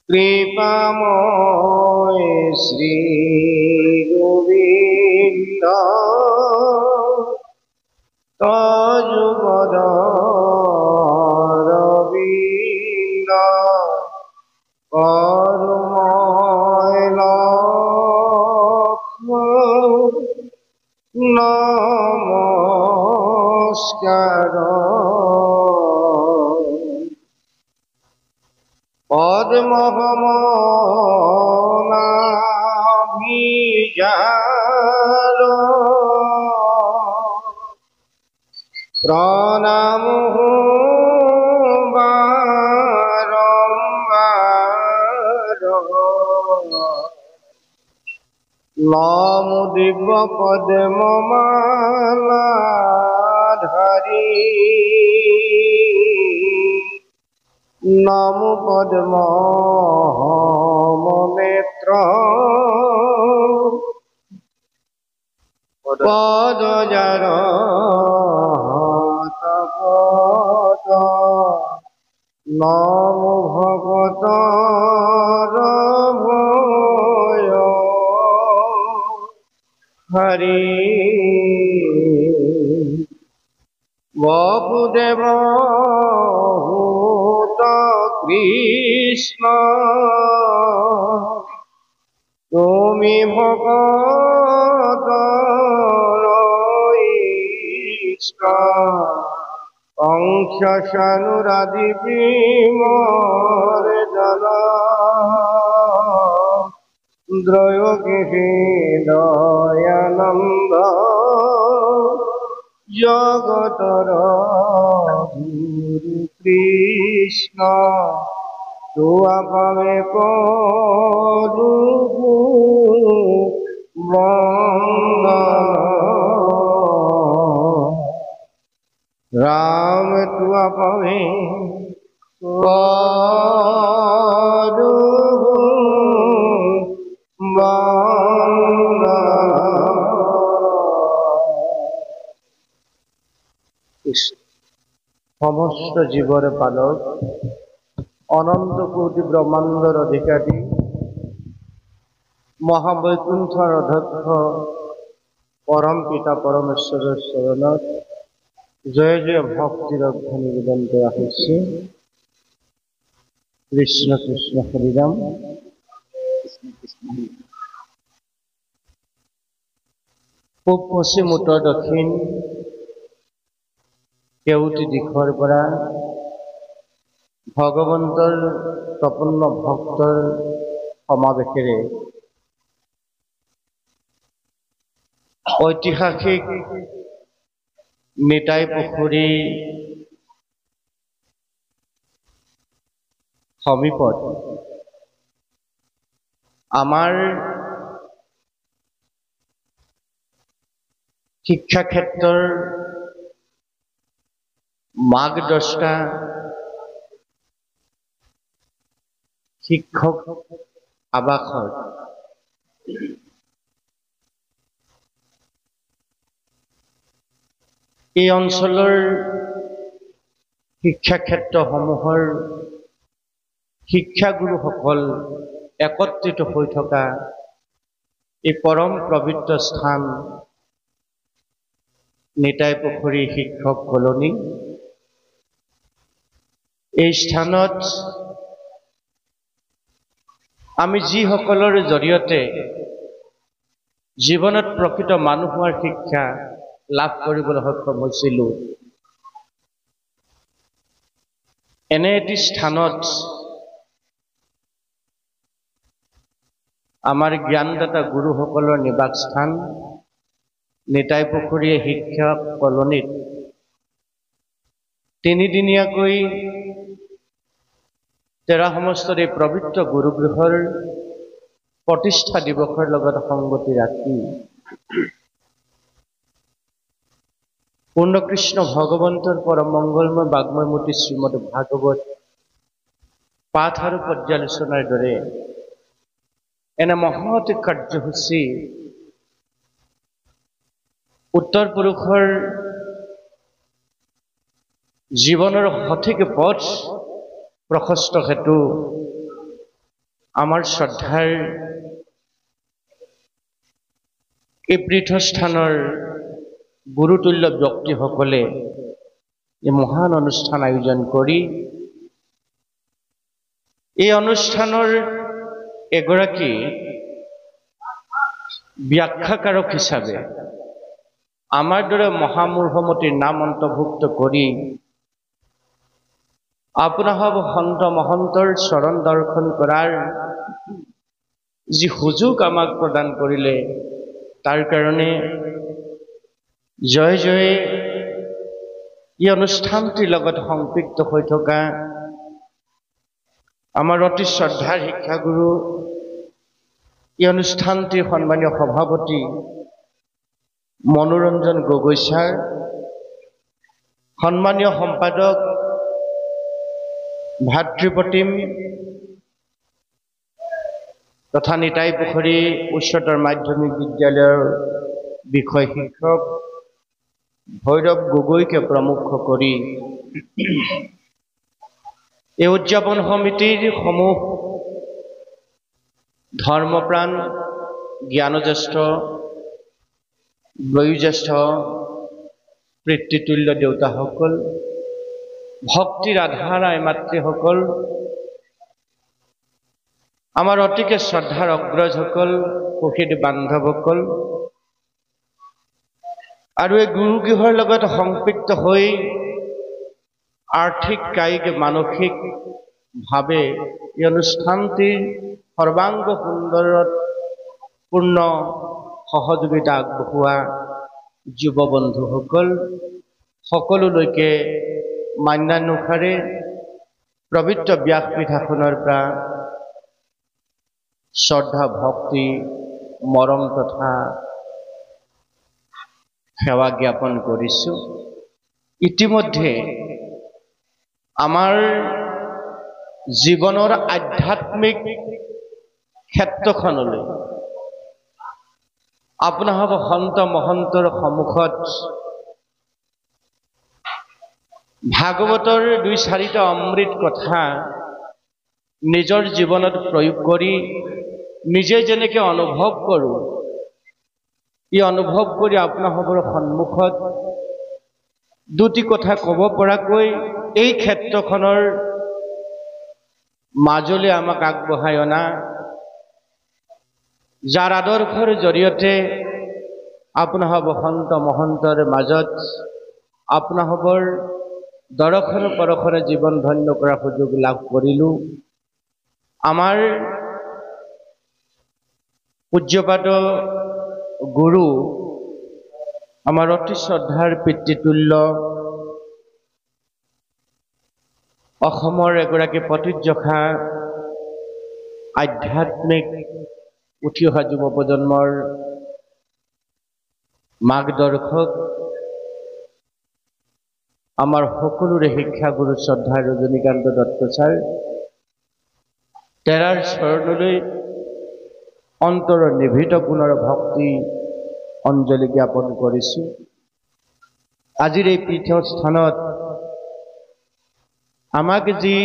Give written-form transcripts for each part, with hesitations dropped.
কৃপাময় শ্রী গোবিন্দ তজুপদ রবীন্দ করুময় লক্ষ্মণ নমস্কার পদ্মহমনাভিজার প্রণাম বারম্বার নম দিব্য পদ্মমালাধারী নম পদ্মনেত্র পদজার তপত নম ভগত ভয় হরি বসুদেব কৃষ্ণ তুমি ভগত কংস সানুরাধি প্রেমর জন দ্রয়োগী দয়ানন্দ জগতর গুরু কৃষ্ণ তুয়া পাবে করু বন্দন রাম তুয়া পাবে করু বন্দন সমস্ত জীবর পালক অনন্ত কোটি ব্রহ্মাণ্ডর অধিকারী মহাবৈকুণ্ঠর অধ্যক্ষ পরম পিতা পরমেশ্বরের চরণত জয় জয় ভক্তির অর্ঘ্য নিবেদন করা হয়েছে। কৃষ্ণ কৃষ্ণ হরিরাম। পূব পশ্চিম উত্তৰ দক্ষিণ কেউটি দিশৰ পৰা ভগৱন্তৰ প্ৰপন্ন ভক্তৰ সমাৱেশেৰে ঐতিহাসিক নিতাই পুখুৰী সমীপত আমাৰ শিক্ষা ক্ষেত্ৰৰ মাৰ্গদৰ্শিকা শিক্ষক আৱাসৰ এই অঞ্চলৰ শিক্ষা ক্ষেত্ৰসমূহৰ শিক্ষাগুৰুসকল একত্ৰিত হৈ থকা এই পৰম পবিত্ৰ স্থান নিতাই পুখুৰী শিক্ষক কলনী। এই স্থানত আমি যিসকলৰ জৰিয়তে জীৱনত প্ৰকৃত মানুহ হোৱাৰ শিক্ষা লাভ কৰিবলৈ সক্ষম হৈছিলোঁ, এনে এটি স্থানত আমাৰ জ্ঞানদাতা গুৰুসকলৰ নিবাস স্থান নিতাই পুখুৰী শিক্ষক কলনীত তিনিদিনীয়াকৈ তেৰা সমষ্টৰ এই পবিত্ৰ গুৰুগৃহৰ প্ৰতিষ্ঠা দিৱসৰ লগত সংগতি ৰাখি পূৰ্ণকৃষ্ণ ভগৱন্তৰ পৰম মংগলময় বাগ্ময় মূৰ্তি শ্ৰীমদ ভাগৱত পাঠ আৰু পৰ্যালোচনাৰ দৰে এনে মহৎ কাৰ্যসূচী উত্তৰ পুৰুষৰ জীৱনৰ সঠিক পথ প্ৰশস্ত হেতু আমাৰ শ্ৰদ্ধাৰ এই পীঠস্থানৰ গুৰুতুল্য ব্যক্তিসকলে এই মহান অনুষ্ঠান আয়োজন কৰি এই অনুষ্ঠানৰ এগৰাকী ব্যাখ্যাকাৰক হিচাপে আমাৰ দৰে মহামূৰ্খমতীৰ নাম অন্তৰ্ভুক্ত কৰি আপোনাসৱ সন্ত মহন্তৰ চৰণ দৰ্শন কৰাৰ যি সুযোগ আমাক প্ৰদান কৰিলে তাৰ কাৰণে জয় জয় এই অনুষ্ঠানটিৰ লগত সংপৃক্ত হৈ থকা আমাৰ অতি শ্ৰদ্ধাৰ শিক্ষাগুৰু এই অনুষ্ঠানটিৰ সন্মানীয় সভাপতি মনোৰঞ্জন গগৈ ছাৰ, সন্মানীয় সম্পাদক ভাতৃপ্ৰতিম তথা নিতাই পুখুৰী উচ্চতৰ মাধ্যমিক বিদ্যালয়ৰ বিষয় শিক্ষক ভৈৰৱ গগৈকে প্ৰমুখ কৰি এই উদযাপন সমিতিৰ সমূহ ধৰ্মপ্ৰাণ জ্ঞানজ্যেষ্ঠ বয়োজ্যেষ্ঠ পিতৃতুল্য দেউতাসকল, ভক্তিৰ আধাৰ আই মাতৃসকল, আমাৰ অতিকে শ্ৰদ্ধাৰ অগ্ৰজসকল, সুখীদ বান্ধৱসকল আৰু এই গুৰুগৃহৰ লগত সংপৃক্ত হৈ আৰ্থিক কায়িক মানসিক ভাৱে এই অনুষ্ঠানটিৰ সৰ্বাংগ সুন্দৰত পূৰ্ণ সহযোগিতা আগবঢ়োৱা যুৱ বন্ধুসকল, সকলোলৈকে মান্যানুসাৰে পবিত্ৰ ব্যাসপীঠখনৰ পৰা শ্ৰদ্ধা ভক্তি মৰম তথা সেৱা জ্ঞাপন কৰিছোঁ। ইতিমধ্যে আমাৰ জীৱনৰ আধ্যাত্মিক ক্ষেত্ৰখনলৈ আপোনাসৱ সন্ত মহন্তৰ সন্মুখত ভাগৱতৰ ২-৪টা অমৃত কথা নিজৰ জীৱনত প্ৰয়োগ কৰি নিজে যেনেকৈ অনুভৱ কৰোঁ, এই অনুভৱ কৰি আপোনাসৱৰ সন্মুখত দুটি কথা ক'ব পৰাকৈ এই ক্ষেত্ৰখনৰ মাজলৈ আমাক আগবঢ়াই অনা যাৰ আদৰ্শৰ জৰিয়তে আপোনাসৱ সন্ত মহন্তৰ মাজত আপোনাসৱৰ দৰ্শন পৰশৰে জীৱন ধন্য কৰাৰ সুযোগ লাভ কৰিলোঁ। আমাৰ পূজ্যপাত গুৰু, আমাৰ অতি শ্ৰদ্ধাৰ পিতৃতুল্য অসমৰ এগৰাকী প্ৰতীৰ্যশা আধ্যাত্মিক উঠি অহা যুৱ প্ৰজন্মৰ মাৰ্গদৰ্শক, আমাৰ সকলোৰে শিক্ষাগুৰু শ্ৰদ্ধাৰ ৰজনীকান্ত দত্ত ছাৰ, তেৰাৰ চৰণলৈ অন্তৰৰ নিভৃত পুনৰ ভক্তি অঞ্জলি জ্ঞাপন কৰিছোঁ। আজিৰ এই পীঠস্থানত আমাক যি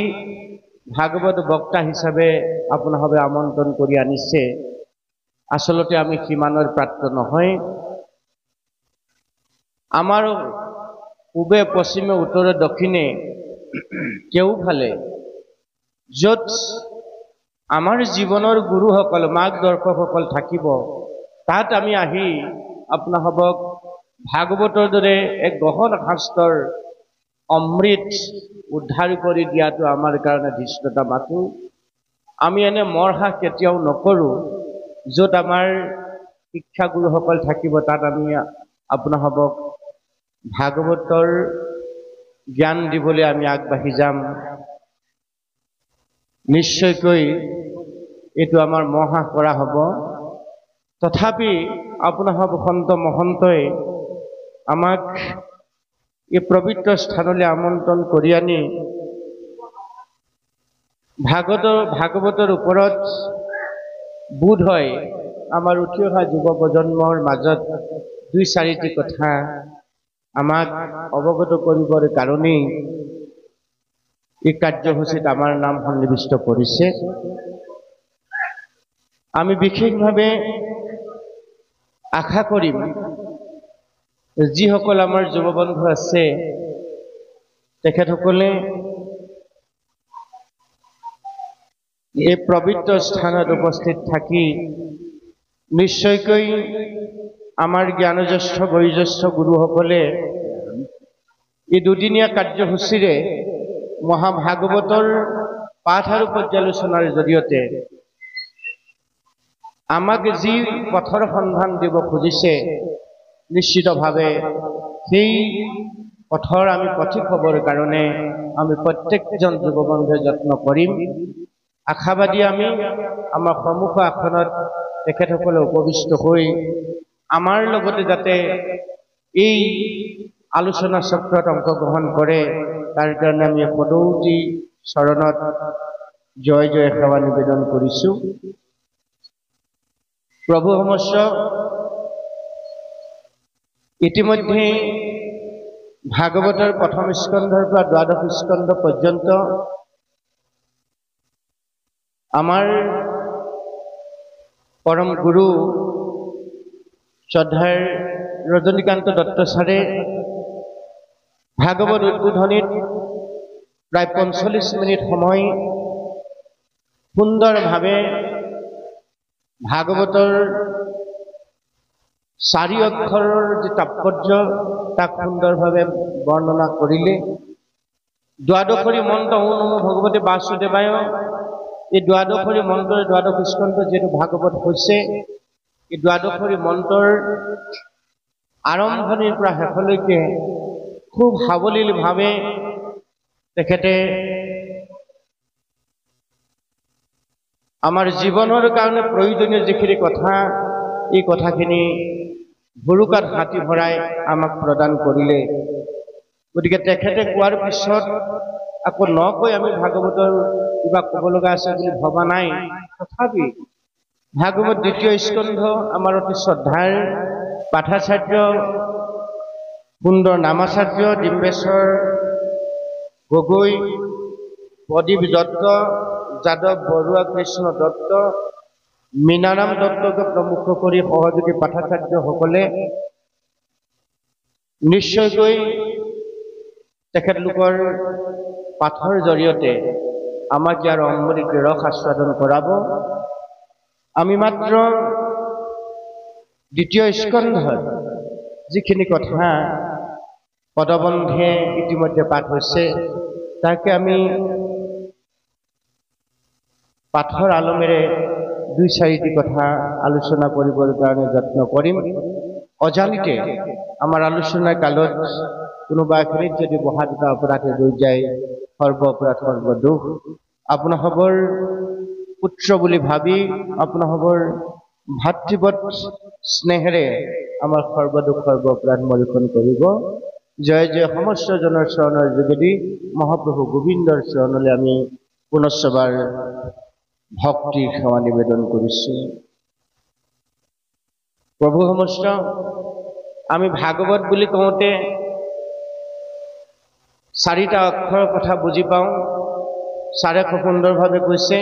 ভাগৱত বক্তা হিচাপে আপোনাসৱে আমন্ত্ৰণ কৰি আনিছে, আচলতে আমি সিমানৰ প্ৰাপ্ত নহয়। আমাৰ পূবে পশ্চিমে উত্তৰে দক্ষিণে কেউফালে য'ত আমাৰ জীৱনৰ গুৰুসকল মাৰ্গদৰ্শকসকল থাকিব, তাত আমি আহি আপোনাসৱক ভাগৱতৰ দৰে এক গহন শাস্ত্ৰৰ অমৃত উদ্ধাৰ কৰি দিয়াটো আমাৰ কাৰণে ধৃষ্টতা মাথো। আমি এনে মৰহাস কেতিয়াও নকৰোঁ। য'ত আমাৰ শিক্ষাগুৰুসকল থাকিব তাত আমি আপোনাসৱক ভাগৱতৰ জ্ঞান দিবলৈ আমি আগবাঢ়ি যাম। নিশ্চয়কৈ এইটো আমাৰ মৰহাস কৰা হ'ব। তথাপি আপোনাসৱ সন্ত মহন্তই আমাক এই পবিত্ৰ স্থানলৈ আমন্ত্ৰণ কৰি আনি ভাগৱতৰ ওপৰত বোধ হয় আমাৰ উঠি অহা যুৱ প্ৰজন্মৰ মাজত ২-৪টি কথা আমাক অৱগত কৰিবৰ কাৰণেই এই কাৰ্যসূচীত আমাৰ নাম সন্নিৱিষ্ট কৰিছে। আমি বিশেষভাৱে আশা কৰিম যিসকল আমাৰ যুৱ বন্ধু আছে তেখেতসকলে এই পবিত্ৰ স্থানত উপস্থিত থাকি নিশ্চয়কৈ আমাৰ জ্ঞানজ্যেষ্ঠ বয়োজ্যেষ্ঠ গুৰুসকলে এই দুদিনীয়া কাৰ্যসূচীৰে মহাভাগৱতৰ পাঠ আৰু পৰ্যালোচনাৰ জৰিয়তে আমাক যি পথৰ সন্ধান দিব খুজিছে নিশ্চিতভাৱে সেই পথৰ আমি পথিক হ'বৰ কাৰণে আমি প্ৰত্যেকজন যুৱ বন্ধুৱে যত্ন কৰিম। আশাবাদী আমি আমাৰ সন্মুখ আসনত তেখেতসকলে উপবিষ্ট হৈ আমাৰ লগতে যাতে এই আলোচনা চক্ৰত অংশগ্ৰহণ কৰে তাৰ কাৰণে আমি পদৌতি চৰণত জয় জয় সেৱা নিবেদন কৰিছোঁ। প্ৰভু সমস্ত ইতিমধ্যে ভাগৱতৰ প্ৰথম স্কন্ধৰ পৰা দ্বাদশ স্কন্ধ পৰ্যন্ত আমাৰ পৰম গুৰু শ্ৰদ্ধাৰ ৰজনীকান্ত দত্ত ছাৰে ভাগৱত উদ্বোধনীত প্ৰায় ৪৫ মিনিট সময় সুন্দৰভাৱে ভাগৱতৰ ৪ অক্ষৰৰ যি তাৎপৰ্য তাক সুন্দৰভাৱে বৰ্ণনা কৰিলে। দ্বাদশৰী মন্ত্ৰ ওম নমো ভগৱতে বাসুদেৱায়, এই দ্বাদশৰী মন্ত্ৰৰ দ্বাদশ স্কন্ধ যিহেতু ভাগৱত হৈছে, এই দ্বাদশৰী মন্ত্ৰৰ আৰম্ভণিৰ পৰা শেষলৈকে খুব সাৱলীলভাৱে তেখেতে আমাৰ জীৱনৰ কাৰণে প্ৰয়োজনীয় যিখিনি কথা এই কথাখিনি ভুৰুকাত হাতী ভৰাই আমাক প্ৰদান কৰিলে। গতিকে তেখেতে কোৱাৰ পিছত আকৌ নকৈ আমি ভাগৱতৰ কিবা ক'ব লগা আছে বুলি ভবা নাই। তথাপি ভাগৱত দ্বিতীয় স্কন্ধ আমাৰ অতি শ্ৰদ্ধাৰ পাঠাচাৰ্য সুন্দৰ নামাচাৰ্য ডিম্বেশ্বৰ গগৈ, প্ৰদীপ দত্ত, যাদৱ বৰুৱা, কৃষ্ণ দত্ত, মীনাৰাম দত্তকে প্ৰমুখ কৰি সহযোগী পাঠাচাৰ্যসকলে নিশ্চয়কৈ তেখেতলোকৰ পাঠৰ জৰিয়তে আমাক ইয়াৰ অমৃত ৰস আস্বাদন কৰাব। আমি মাত্ৰ দ্বিতীয় স্কন্ধৰ যিখিনি কথা পদবন্ধে ইতিমধ্যে পাঠ হৈছে তাকে আমি পাঠৰ আলমেৰে ২-৪টি কথা আলোচনা কৰিবৰ কাৰণে যত্ন কৰিম। অজানিতে আমাৰ আলোচনাৰ কালত কোনোবা এখিনিত যদি বহা দুটা অপৰাধে ৰৈ যায়, সৰ্ব অপৰাধ সৰ্ব দুখ আপোনাসৱৰ পুত্ৰ বুলি ভাবি আপোনাসৱৰ ভাতৃবৎ স্নেহেৰে আমাৰ সৰ্বদুখ সৰ্ব অপৰাধ মৰিখন কৰিব। জয় জয় সমস্ত জনৰ চৰণৰ যোগেদি মহাপ্ৰভু গোবিন্দৰ চৰণলৈ আমি পুনশ্চবাৰ ভক্তি সেৱা নিবেদন কৰিছোঁ। প্ৰভু সমস্ত আমি ভাগৱত বুলি কওঁতে ৪টা অক্ষৰৰ কথা বুজি পাওঁ। ছাৰে খুব সুন্দৰভাৱে কৈছে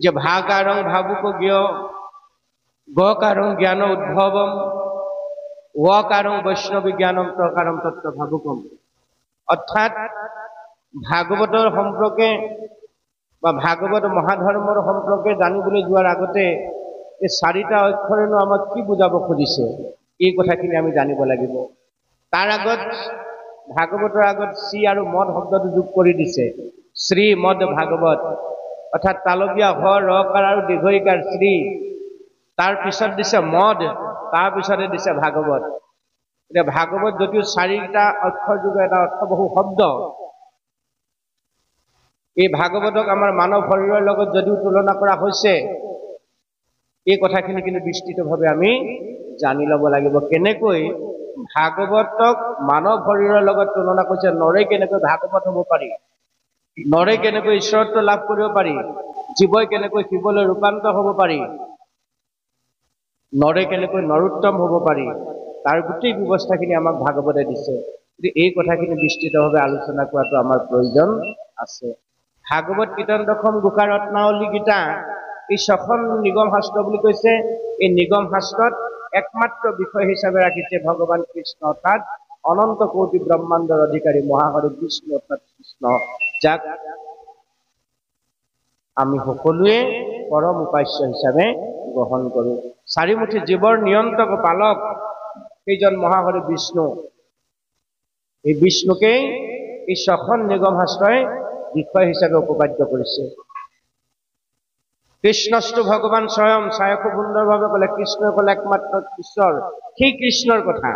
যে ভাকাৰং ভাবুক জ্ঞ, গকাৰং জ্ঞান উদ্ভৱম, ৱকাৰং বৈষ্ণৱী জ্ঞানম, তকাৰং তত্ত্ব ভাবুকম। অৰ্থাৎ ভাগৱতৰ সম্পৰ্কে বা ভাগৱত মহাধৰ্মৰ সম্পৰ্কে জানিবলৈ যোৱাৰ আগতে এই ৪টা অক্ষৰেনো আমাক কি বুজাব খুজিছে এই কথাখিনি আমি জানিব লাগিব। তাৰ আগত ভাগৱতৰ আগত শ্ৰী আৰু মদ শব্দটো যোগ কৰি দিছে, শ্ৰীমদ ভাগৱত, অৰ্থাৎ তালবীয়া হ ৰকাৰ আৰু দীৰ্ঘইকাৰ শ্ৰী, তাৰ পিছত দিছে মদ, তাৰ পিছতে দিছে ভাগৱত। এতিয়া ভাগৱত যদিও ৪টা অক্ষৰ যোগে এটা অৰ্থবহু শব্দ, এই ভাগৱতক আমাৰ মানৱ শৰীৰৰ লগত যদিও তুলনা কৰা হৈছে, এই কথাখিনি কিন্তু বিস্তৃতভাৱে আমি জানি ল'ব লাগিব। কেনেকৈ ভাগৱতক মানৱ শৰীৰৰ লগত তুলনা কৰিছে, নৰে কেনেকৈ ভাগৱত হ'ব পাৰি, নৰে কেনেকৈ ঈশ্বৰত্ব লাভ কৰিব পাৰি, জীৱই কেনেকৈ শিৱলৈ ৰূপান্তৰ হ'ব পাৰি, নৰে কেনেকৈ নৰোত্তম হ'ব পাৰি, তাৰ গোটেই ব্যৱস্থাখিনি আমাক ভাগৱতে দিছে। এই কথাখিনি বিস্তৃতভাৱে আলোচনা কৰাটো আমাৰ প্ৰয়োজন আছে। ভাগৱত কীৰ্তন দশম গোকা ৰত্নাৱলী গীতা এই 6খন নিগম শাস্ত্ৰ বুলি কৈছে। এই নিগম শাস্ত্ৰত একমাত্ৰ বিষয় হিচাপে ৰাখিছে ভগৱান কৃষ্ণ অৰ্থাৎ অনন্ত কোটি ব্ৰহ্মাণ্ডৰ অধিকাৰী মহাহৰি বিষ্ণু অৰ্থাৎ কৃষ্ণ, যাক আমি সকলোৱে পৰম উপাস্য হিচাপে গ্ৰহণ কৰোঁ। চাৰিমুঠি জীৱৰ নিয়ন্ত্ৰক পালক সেইজন মহাহৰি বিষ্ণু। এই বিষ্ণুকেই এই 6খন নিগম শাস্ত্ৰই বিষয় হিচাপে উপবাদ্য কৰিছে। কৃষ্ণস্তু ভগৱান স্বয়ং, চায়ে খুব সুন্দৰভাৱে ক'লে কৃষ্ণই ক'লে একমাত্ৰ ঈশ্বৰ, সেই কৃষ্ণৰ কথা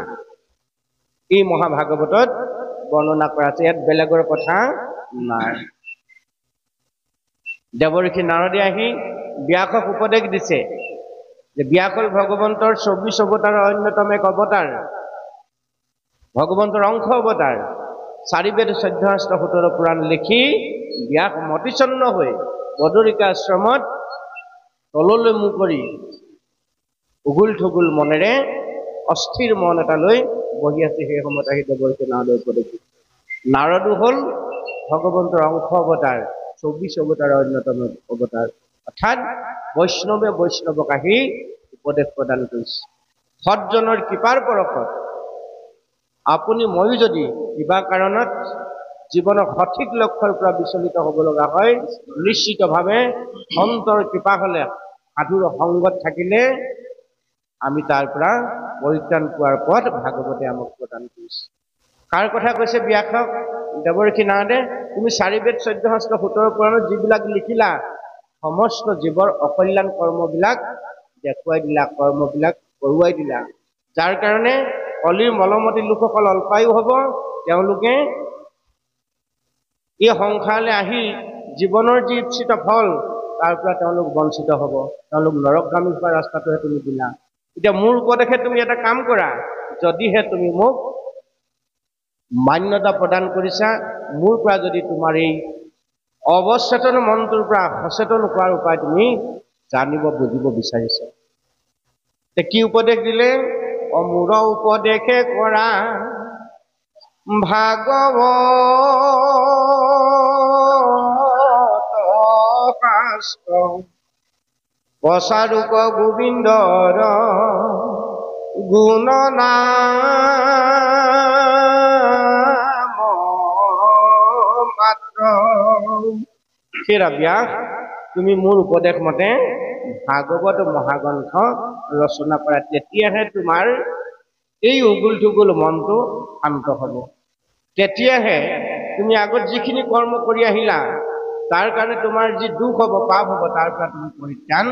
এই মহাভাগৱতত বৰ্ণনা কৰা আছে, ইয়াত বেলেগৰ কথা নাই। দেৱৰ্ষি নাৰদে আহি ব্যাসক উপদেশ দিছে যে ব্যাস হ'ল ভগৱন্তৰ 24 অৱতাৰৰ অন্যতম এক অৱতাৰ, ভগৱন্তৰ অংশ অৱতাৰ। 4 বেদ 14 শাস্ত্ৰ 17 পুৰাণ লিখি ব্যাস মতিচন্ন হৈ বদৰিকা আশ্ৰমত তললৈ মুখ কৰি উগুল থুগুল মনেৰে অস্থিৰ মন এটা লৈ বহি আছে। সেই সময়ত আহি দেৱৰ্ষি নাৰদে উপদেশ দিছে। নাৰদো হ'ল ভগৱন্তৰ অংশ অৱতাৰ, 24 অৱতাৰৰ অন্যতম অৱতাৰ, অৰ্থাৎ বৈষ্ণৱে বৈষ্ণৱক আহি উপদেশ প্ৰদান কৰিছে। সৎজনৰ কৃপাৰ পৰশত আপুনি ময়ো যদি কিবা কাৰণত জীৱনৰ সঠিক লক্ষ্যৰ পৰা বিচলিত হ'ব লগা হয়, নিশ্চিতভাৱে সন্তৰ কৃপা হ'লে, সাধুৰ সংগত থাকিলে আমি তাৰ পৰা পৰিত্ৰাণ পোৱাৰ পথ ভাগৱতে আমাক প্ৰদান কৰিছে। কাৰ কথা কৈছে ব্যাসক দেৱৰ্ষি নাৰদে? তুমি 4 বেদ 14 শাস্ত্ৰ 17 পুৰাণত যিবিলাক লিখিলা সমস্ত জীৱৰ অকল্যাণ কৰ্মবিলাক দেখুৱাই দিলা, কৰ্মবিলাক কৰোৱাই দিলা, যাৰ কাৰণে কলিৰ মলমতি লোকসকল অল্পায়ু হ'ব। তেওঁলোকে এই সংসাৰলৈ আহি জীৱনৰ যি ইচ্ছিত ফল তাৰ পৰা তেওঁলোক বঞ্চিত হ'ব, তেওঁলোক নৰকগামী হোৱাৰ ৰাস্তাটোহে তুমি দিলা। এতিয়া মোৰ উপদেশে তুমি এটা কাম কৰা, যদিহে তুমি মোক মান্যতা প্ৰদান কৰিছা, মোৰ পৰা যদি তোমাৰ এই অৱচেতন মনটোৰ পৰা সচেতন হোৱাৰ উপায় তুমি জানিব বুজিব বিচাৰিছা। কি উপদেশ দিলে? অমূৰ উপদেশে কৰা ভাগৱত শাস্ত্ৰ, প্ৰচাৰক গোবিন্দৰ গুণ নাম মাত্ৰ। সেয়া ব্যাস, তুমি মোৰ উপদেশ মতে ভাগৱত মহাগ্ৰন্থ ৰচনা কৰা, তেতিয়াহে তোমাৰ এই উগুল থুগুল মনটো শান্ত হ'ব। তেতিয়াহে তুমি আগত যিখিনি কৰ্ম কৰি আহিলা তাৰ কাৰণে তোমাৰ যি দুখ হ'ব, পাপ হ'ব, তাৰ পৰা তুমি পৰিত্ৰাণ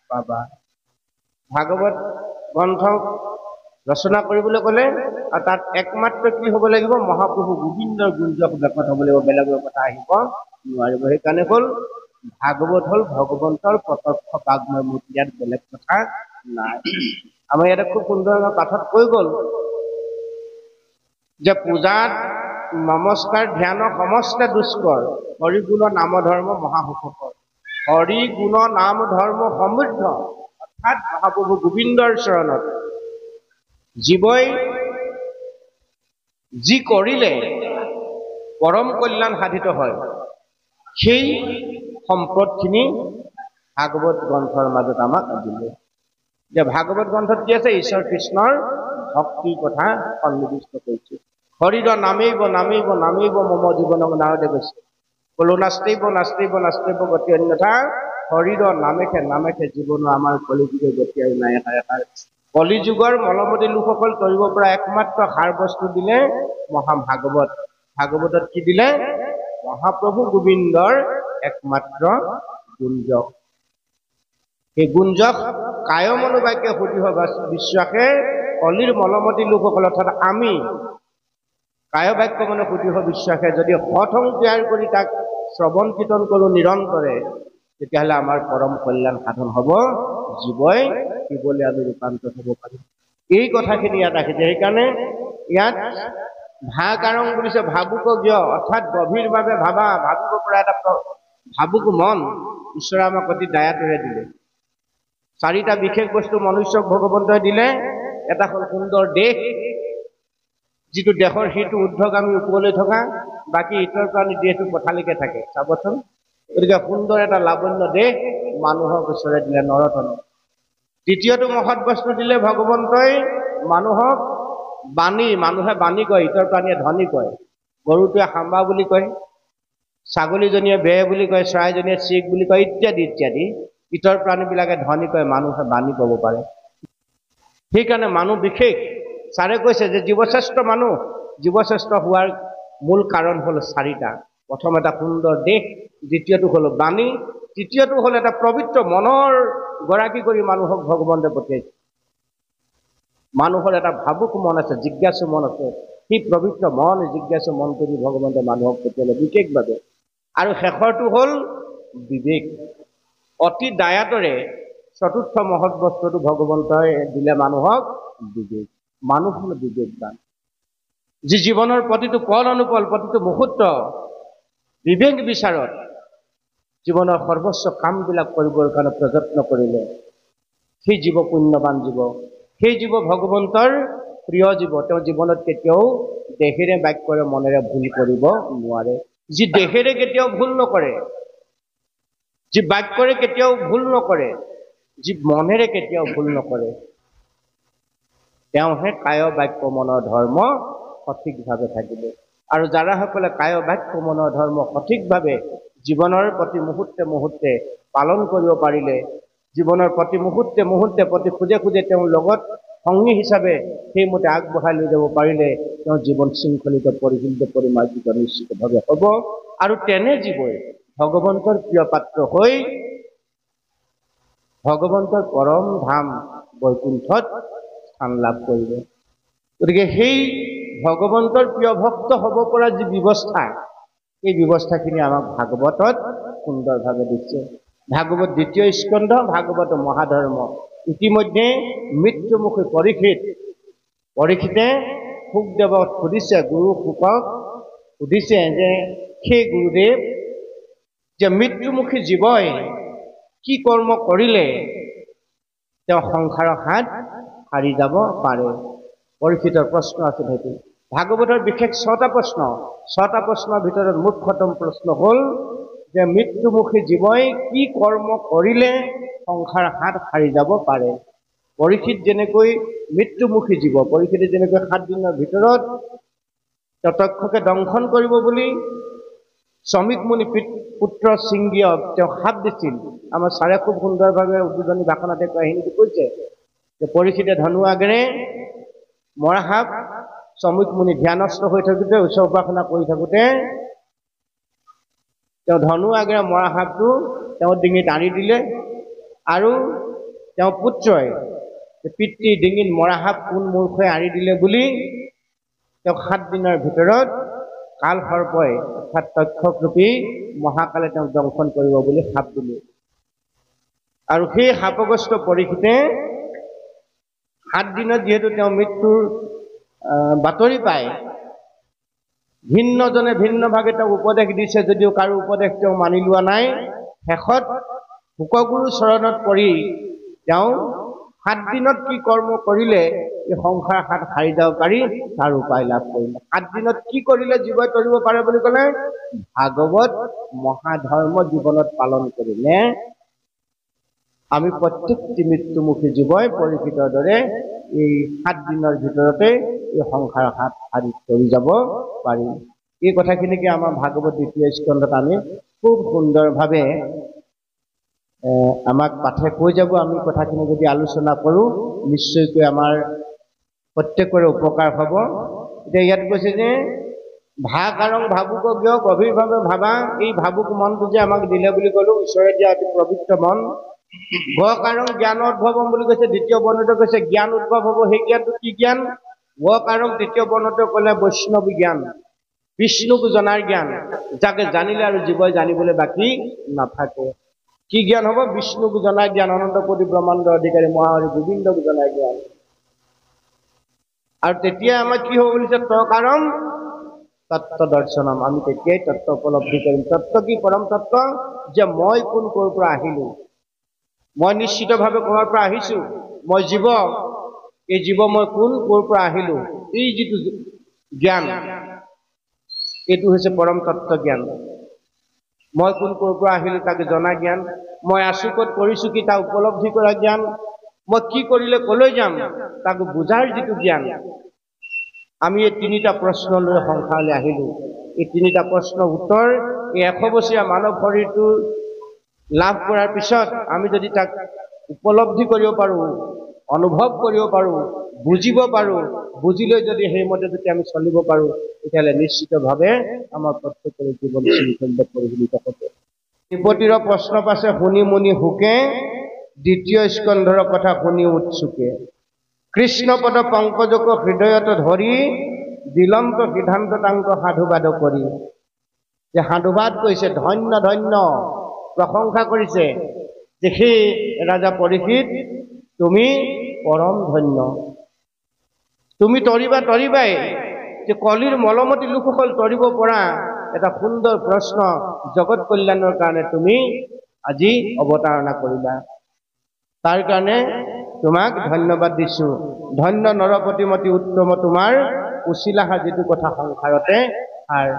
পাবা। ভাগৱত গ্ৰন্থ ৰচনা কৰিবলৈ ক'লে আৰু তাত একমাত্ৰ কি হ'ব লাগিব? মহাপ্ৰভু গোবিন্দৰ গুঞ্জক বেকত হ'ব লাগিব, বেলেগৰ কথা আহিব নোৱাৰিব। সেইকাৰণে হ'ল ভাগৱত হ'ল ভগৱন্তৰ প্ৰত্যক্ষ বাগ্ময় মূৰ্তি, ইয়াত বেলেগ কথা নাই। আমাৰ ইয়াতে খুব সুন্দৰভাৱে পাঠত কৈ গ'ল যে পূজাত নমস্কাৰ ধ্যান সমস্ত দুষ্কৰ, হৰিগুণ নাম ধৰ্ম মহাসুখকৰ। হৰি গুণ নাম ধৰ্ম সমৃদ্ধ, অৰ্থাৎ মহাপ্ৰভু গোবিন্দৰ চৰণত জীৱই যি কৰিলে পৰম কল্যাণ সাধিত হয়, সেই সম্পদখিনি ভাগৱত গ্ৰন্থৰ মাজত আমাক দিলে। যে ভাগৱত গ্ৰন্থত কি আছে? ঈশ্বৰ কৃষ্ণৰ ভক্তিৰ কথা সন্নিৱিষ্ট কৰিছে। হৰিৰ নামেইব নামেইব নামেইব মম জীৱন, নাৰদে কৈছে কলো নাস্তেইব নাস্তেইব নাস্তেইব গতি অন্যথা, হৰিৰ নামেখে নামেখে জীৱন আমাৰ কলিযুগৰ গতি আৰু নাই এষাৰ। কলিযুগৰ মলমতি লোকসকল কৰিব পৰা একমাত্ৰ সাৰ বস্তু দিলে মহাভাগৱত। ভাগৱতত কি দিলে? মহাপ্ৰভু গোবিন্দৰ একমাত্ৰ গুঞ্জক। সেই গুঞ্জক কায় মনোবাক্যে সুধি বিশ্বাসে কলিৰ মলমতি লোকসকল অৰ্থাৎ আমি কায় বাক্য মনে সুধি বিশ্বাসে যদি সৎসং তৈয়াৰ কৰি তাক শ্ৰৱণ কীৰ্তন কৰোঁ নিৰন্তৰে, তেতিয়াহ'লে আমাৰ পৰম কল্যাণ সাধন হ'ব, জীৱই শিৱলৈ আমি ৰূপান্তৰিত হ'ব পাৰিম। এই কথাখিনি ইয়াত ৰাখিছে। সেইকাৰণে ইয়াত ভাকাৰং বুলিছে, ভাবুক জ্ঞ, অৰ্থাৎ গভীৰভাৱে ভাবা, ভাবিব পৰা এটা ভাবুক মন ঈশ্বৰে আমাক অতি দায়াটোৰে দিলে। 4টা বিশেষ বস্তু মনুষ্যক ভগৱন্তই দিলে। এটা হ'ল সুন্দৰ দেশ, যিটো দেশৰ সিটো ঊৰ্ধ্বগামী ওপৰলৈ থকা, বাকী ইতৰ প্ৰাণী দেহটো পথালিকে থাকে, চাবচোন। গতিকে সুন্দৰ এটা লাৱণ্য দেশ, মানুহক ঈশ্বৰে দিলে নৰতন। দ্বিতীয়টো মহৎ বস্তু দিলে ভগৱন্তই মানুহক বাণী, মানুহে বাণী কয়, ইতৰ প্ৰাণীয়ে ধ্বনি কয়। গৰুটোৱে সাম্বা বুলি কয়, ছাগলীজনীয়ে বে বুলি কয়, চৰাইজনীয়ে চিক বুলি কয়, ইত্যাদি ইত্যাদি। ইতৰ প্ৰাণীবিলাকে ধ্বনি কয়, মানুহে বাণী ক'ব পাৰে। সেইকাৰণে মানুহ বিশেষ। ছাৰে কৈছে যে জীৱশ্ৰেষ্ঠ মানুহ, জীৱশ্ৰেষ্ঠ হোৱাৰ মূল কাৰণ হ'ল চাৰিটা। প্ৰথম এটা সুন্দৰ দেশ, দ্বিতীয়টো হ'ল বাণী, তৃতীয়টো হ'ল এটা পবিত্ৰ মনৰ গৰাকী কৰি মানুহক ভগৱন্তে পঠিয়াইছে। মানুহৰ এটা ভাবুক মন আছে, জিজ্ঞাসু মন আছে, সেই পবিত্ৰ মন জিজ্ঞাসু মন কৰি ভগৱন্তে মানুহক পঠিয়ালে বিশেষভাৱে। আৰু শেষৰটো হ'ল বিবেক। অতি দায়াতৰে চতুৰ্থ মহৎ বস্তুটো ভগৱন্তই দিলে মানুহক বিবেক। মানুহ হ'ল বিবেকবান, যি জীৱনৰ প্ৰতিটো পল অনুপল, প্ৰতিটো মুহূৰ্ত বিবেক বিচাৰত জীৱনৰ সৰ্বোচ্চ কামবিলাক কৰিবৰ কাৰণে প্ৰযত্ন কৰিলে, সেই জীৱ পুণ্যৱান জীৱ, সেই জীৱ ভগৱন্তৰ প্ৰিয় জীৱ। তেওঁ জীৱনত কেতিয়াও দেহেৰে বাক্যৰে মনেৰে ভুল কৰিব নোৱাৰে। যি দেহেৰে কেতিয়াও ভুল নকৰে, যি বাক্যৰে কেতিয়াও ভুল নকৰে, যি মনেৰে কেতিয়াও ভুল নকৰে, তেওঁহে কায় বাক্য মনৰ ধৰ্ম সঠিকভাৱে থাকিব। আৰু যাৰাসকলে কায় বাক্য মনৰ ধৰ্ম সঠিকভাৱে জীৱনৰ প্ৰতি মুহূৰ্তে মুহূৰ্তে পালন কৰিব পাৰিলে, জীৱনৰ প্ৰতি মুহূৰ্তে মুহূৰ্তে প্ৰতি খোজে খোজে তেওঁৰ লগত সংগী হিচাপে সেইমতে আগবঢ়াই লৈ যাব পাৰিলে, তেওঁৰ জীৱন শৃংখলিত, পৰিশীলিত, পৰিমাৰ্জিত নিশ্চিতভাৱে হ'ব। আৰু তেনে জীৱই ভগৱন্তৰ প্ৰিয় পাত্ৰ হৈ ভগৱন্তৰ পৰম ধাম বৈকুণ্ঠত স্থান লাভ কৰিব। গতিকে সেই ভগৱন্তৰ প্ৰিয় ভক্ত হ'ব পৰা যি ব্যৱস্থা, এই ব্যৱস্থাখিনি আমাক ভাগৱতত সুন্দৰভাৱে দিছে। ভাগৱত দ্বিতীয় স্কন্ধ, ভাগৱত মহাধৰ্ম। ইতিমধ্যে মৃত্যুমুখী পৰীক্ষিতে শুকদেৱক সুধিছে, গুৰু শুকক সুধিছে যে সেই গুৰুদেৱ, যে মৃত্যুমুখী জীৱই কি কৰ্ম কৰিলে তেওঁ সংসাৰৰ হাত সাৰি যাব পাৰে? পৰীক্ষিতৰ প্ৰশ্ন আছিল সেইটো। ভাগৱতৰ বিশেষ 6টা প্ৰশ্ন, 6টা প্ৰশ্নৰ ভিতৰত মুখ্যতম প্ৰশ্ন হ'ল যে মৃত্যুমুখী জীৱই কি কৰ্ম কৰিলে সংসাৰ হাত সাৰি যাব পাৰে? পৰীক্ষিত যেনেকৈ মৃত্যুমুখী জীৱ, পৰীক্ষিতে যেনেকৈ 7 দিনৰ ভিতৰত তক্ষকে দংশন কৰিব বুলি শ্ৰমিক মুনি পুত্ৰ সিংগীয়ক তেওঁ সাপ দিছিল। আমাৰ ছাৰে খুব সুন্দৰভাৱে উদ্বোধনী ভাষণতে কাহিনীটো কৈছে যে পৰীক্ষিতে ধনু আগেৰে মৰা সাপ শ্ৰমিক মুনি ধ্যানস্থ হৈ থাকোঁতে, উচ্চ উপাসনা কৰি থাকোঁতে তেওঁ ধনু আগেৰে মৰা সাপটো তেওঁৰ ডিঙিত আনি দিলে। আৰু তেওঁ পুত্ৰই পিতৃ ডিঙিত মৰা সাপ কোন মূৰ্খই আনি দিলে বুলি তেওঁ 7 দিনৰ ভিতৰত কাল সৰ্পই অৰ্থাৎ তক্ষকৰূপী মহাকালে তেওঁক দংশন কৰিব বুলি সাপ দিলে। আৰু সেই সাপগ্ৰস্ত পৰীক্ষিতে 7 দিনত যিহেতু তেওঁ মৃত্যুৰ বাতৰি পায়, ভিন্নজনে ভিন্নভাৱে তেওঁক উপদেশ দিছে যদিও কাৰো উপদেশ তেওঁ মানি লোৱা নাই। শেষত শুকগুৰুৰ চৰণত পৰি তেওঁ 7 দিনত কি কৰ্ম কৰিলে এই সংসাৰ হাত সাৰি যাব পাৰি তাৰ উপায় লাভ কৰিলে। 7 দিনত কি কৰিলে জীৱই তৰিব পাৰে বুলি ক'লে, ভাগৱত মহাধৰ্ম জীৱনত পালন কৰিলে আমি প্ৰত্যেকটি মৃত্যুমুখী জীৱই পৰীক্ষিতৰ দৰে এই 7 দিনৰ ভিতৰতে এই সংসাৰ হাত সাৰি তৰি যাব পাৰিম। এই কথাখিনিকে আমাৰ ভাগৱত দ্বিতীয় স্কন্ধত আমি খুব সুন্দৰভাৱে আমাক পাঠে কৈ যাব। আমি কথাখিনি যদি আলোচনা কৰোঁ নিশ্চয়কৈ আমাৰ প্ৰত্যেকৰে উপকাৰ হ'ব। এতিয়া ইয়াত কৈছে যে ভাকাৰং ভাবুক কিয় গভীৰভাৱে ভাবা, এই ভাবুক মনটো যে আমাক দিলে বুলি ক'লো, ঈশ্বৰে দিয়া অতি পবিত্ৰ মন। কাৰণ জ্ঞান উদ্ভৱম বুলি কৈছে, দ্বিতীয় বৰ্ণতে কৈছে জ্ঞান উদ্ভৱ হ'ব। সেই জ্ঞানটো কি জ্ঞান? কাৰণ তৃতীয় বৰ্ণতে ক'লে বৈষ্ণৱী জ্ঞান, বিষ্ণুক জনাৰ জ্ঞান, যাকে জানিলে আৰু জীৱই জানিবলৈ বাকী নাথাকে। কি জ্ঞান হ'ব? বিষ্ণুক জনাৰ জ্ঞান, অনন্ত কোটি ব্ৰহ্মাণ্ড অধিকাৰী মহাহৰি গোবিন্দক জনাৰ জ্ঞান। আৰু তেতিয়া আমাৰ কি হ'ব বুলিছে? তকাৰম তত্ত্ব দৰ্শনম। আমি তেতিয়াই তত্ত্ব উপলব্ধি কৰিম। তত্ত্ব কি? পৰম তত্ত্ব, যে মই কোন ক'ৰ পৰা আহিলো, মই নিশ্চিতভাৱে ক'ৰ পৰা আহিছো, মই জীৱ, এই জীৱ মই কোন ক'ৰ পৰা আহিলো, এই যিটো জ্ঞান এইটো হৈছে পৰম তত্ত্ব জ্ঞান। মই কোন ক'ৰ পৰা আহিলোঁ তাক জনা জ্ঞান, মই আছোঁ ক'ত কৰিছোঁ কি তাক উপলব্ধি কৰা জ্ঞান, মই কি কৰিলে ক'লৈ যাম তাক বুজাৰ যিটো জ্ঞান। আমি এই তিনিটা প্ৰশ্ন লৈ সংসাৰলৈ আহিলোঁ। এই তিনিটা প্ৰশ্নৰ উত্তৰ এই 100 বছৰীয়া মানৱ শৰীৰটো লাভ কৰাৰ পিছত আমি যদি তাক উপলব্ধি কৰিব পাৰোঁ, অনুভৱ কৰিব পাৰোঁ, বুজিব পাৰোঁ, বুজি লৈ যদি সেইমতে যদি আমি চলিব পাৰোঁ, তেতিয়াহ'লে নিশ্চিতভাৱে আমাৰ প্ৰত্যেকৰে জীৱন শৃংখলিত পৰিগণিত হ'ব। নিপতিৰ প্ৰশ্ন পাছে শুনি মুনি হুকে, দ্বিতীয় স্কন্ধৰ কথা শুনি উৎসুকে। কৃষ্ণপদ পংকজক হৃদয়ত ধৰি, দিলন্ত সিদ্ধান্ত তাংক সাধুবাদ কৰি। যে সাধুবাদ কৰিছে, ধন্য ধন্য প্ৰশংসা কৰিছে যে সেই ৰাজা পৰীক্ষিত তুমি পৰম ধন্য, তুমি তৰিবাই যে কলিৰ মলমতি লোকসকল তৰিব পৰা এটা সুন্দৰ প্ৰশ্ন জগত কল্যাণৰ কাৰণে তুমি আজি অৱতাৰণা কৰিলা। তাৰ কাৰণে তোমাক ধন্যবাদ দিছোঁ। ধন্য নৰপতিমতী উত্তম তোমাৰ কুশিলাহা, যিটো কথা সংসাৰতে সাৰ,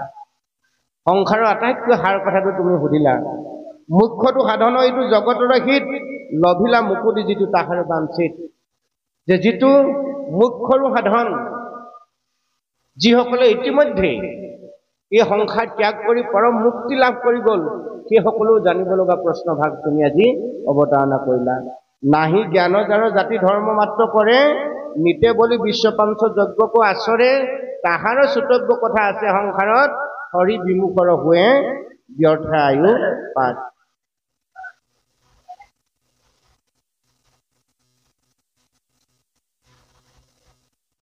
সংসাৰৰ আটাইতকৈ সাৰ কথাটো তুমি সুধিলা। মুখ্যটো সাধন এইটো জগতৰ হিত, লভিলা মুকুতি যিটো তাহাৰ বাঞ্ছিত। যে যিটো মুখ্যৰো সাধন, যিসকলে ইতিমধ্যে এই সংসাৰ ত্যাগ কৰি পৰম মুক্তি লাভ কৰি গ'ল, সেই সকলো জানিব লগা প্ৰশ্নভাগ তুমি আজি অৱতাৰণা কৰিলা। নাহি জ্ঞান যাৰ জাতি ধৰ্ম মাত্ৰ কৰে, নিতে বলি বিশ্বপাঞ্চ যজ্ঞকো আচৰে। তাহাৰ শ্ৰোতব্য কথা আছে সংসাৰত, হৰি বিমুখৰ হোৱে ব্যৰ্থ আয়ু পাত।